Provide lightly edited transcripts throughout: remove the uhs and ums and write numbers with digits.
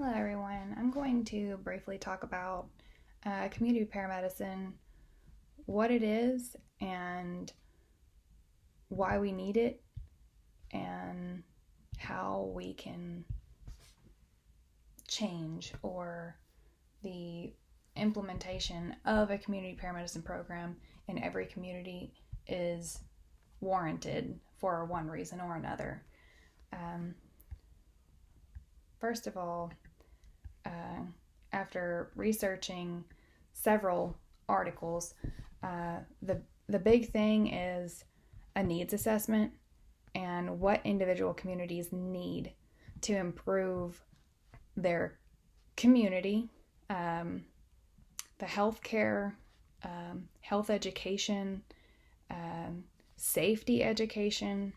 Hello everyone, I'm going to briefly talk about community paramedicine, what it is and why we need it, and how we can change or the implementation of a community paramedicine program in every community is warranted for one reason or another. First of all, after researching several articles, the big thing is a needs assessment and what individual communities need to improve their community, the healthcare, health education, safety education,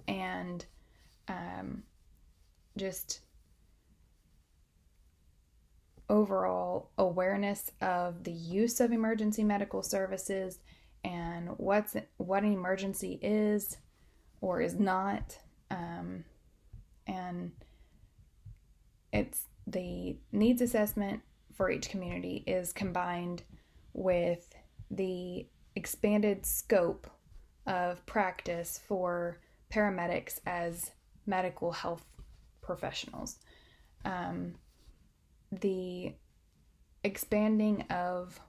and just overall awareness of the use of emergency medical services and what an emergency is or is not, and it's the needs assessment for each community is combined with the expanded scope of practice for paramedics as medical health professionals. The expanding of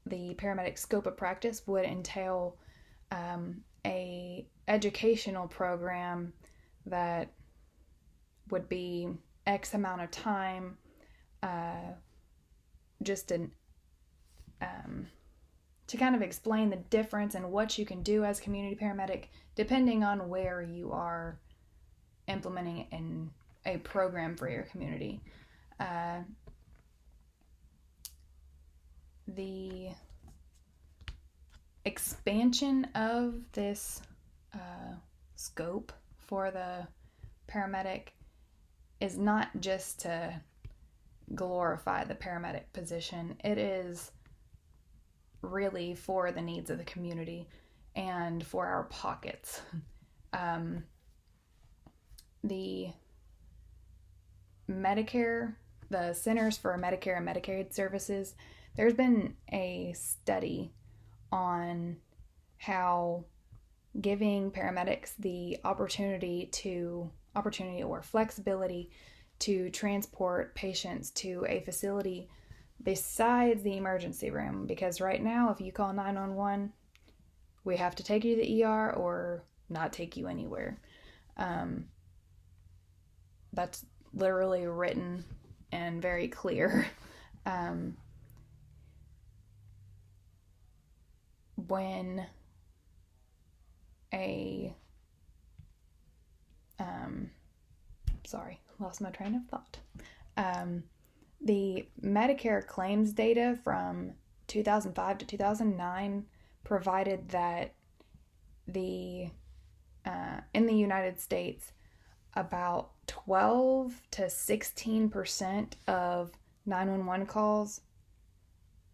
the paramedic scope of practice would entail a educational program that would be X amount of time, just to kind of explain the difference and what you can do as community paramedic depending on where you are implementing in a program for your community. The expansion of this scope for the paramedic is not just to glorify the paramedic position. It is really for the needs of the community and for our pockets. The Medicare, the Centers for Medicare and Medicaid Services, there's been a study on how giving paramedics the opportunity or flexibility to transport patients to a facility besides the emergency room, because right now if you call 911, we have to take you to the ER or not take you anywhere. That's literally written and very clear. When lost my train of thought. The Medicare claims data from 2005 to 2009 provided that in the United States, about 12 to 16% of 911 calls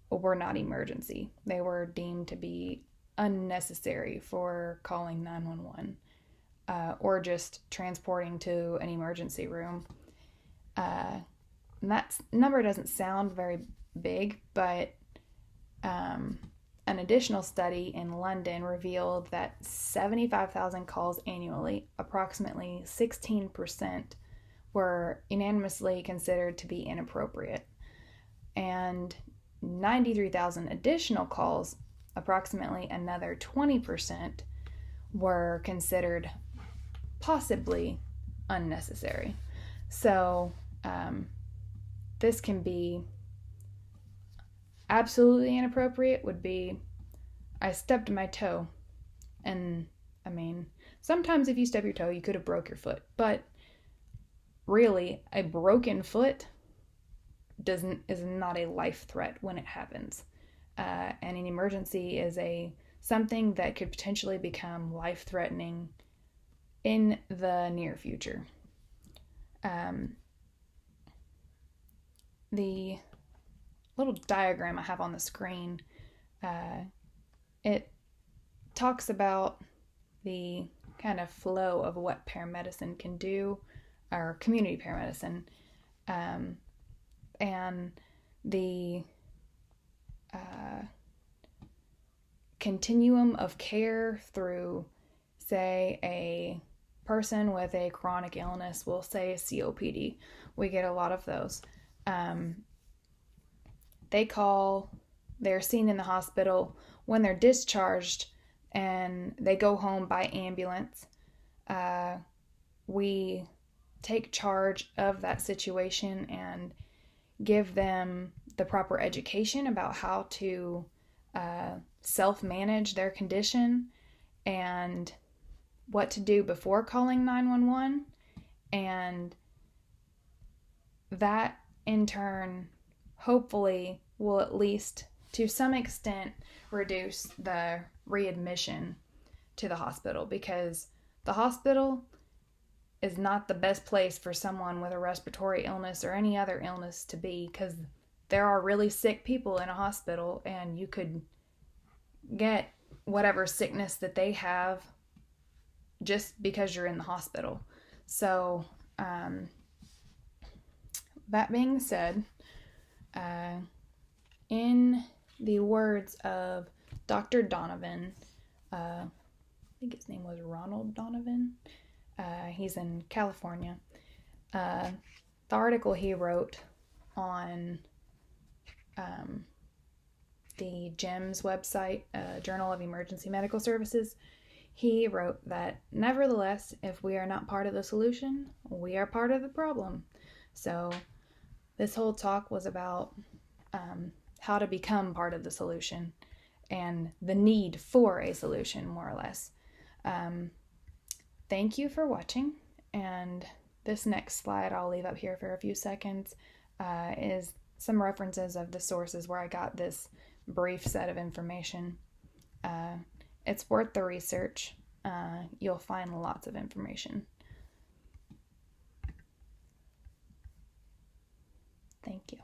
were not emergency. They were deemed to be unnecessary for calling 911 or just transporting to an emergency room. And that number doesn't sound very big, but an additional study in London revealed that 75,000 calls annually, approximately 16%, were unanimously considered to be inappropriate. And 93,000 additional calls, approximately another 20%, were considered possibly unnecessary. So this can be absolutely inappropriate would be, I stubbed my toe. And I mean, sometimes if you stub your toe, you could have broke your foot. But really, a broken foot is not a life threat when it happens. And an emergency is something that could potentially become life-threatening in the near future. The little diagram I have on the screen, it talks about the kind of flow of what paramedicine can do or community paramedicine, and the continuum of care through, say, a person with a chronic illness, we'll say COPD. We get a lot of those. They're seen in the hospital. When they're discharged and they go home by ambulance, we take charge of that situation and give them the proper education about how to self-manage their condition and what to do before calling 911, and that in turn hopefully will at least to some extent reduce the readmission to the hospital, because the hospital is not the best place for someone with a respiratory illness or any other illness to be, because there are really sick people in a hospital and you could get whatever sickness that they have just because you're in the hospital. So that being said, in the words of Dr. Donovan, I think his name was Ronald Donovan, he's in California, the article he wrote on the GEMS website, Journal of Emergency Medical Services, he wrote that, nevertheless, if we are not part of the solution, we are part of the problem. So this whole talk was about how to become part of the solution and the need for a solution, more or less. Thank you for watching, and this next slide I'll leave up here for a few seconds is some references of the sources where I got this brief set of information. It's worth the research. You'll find lots of information. Thank you.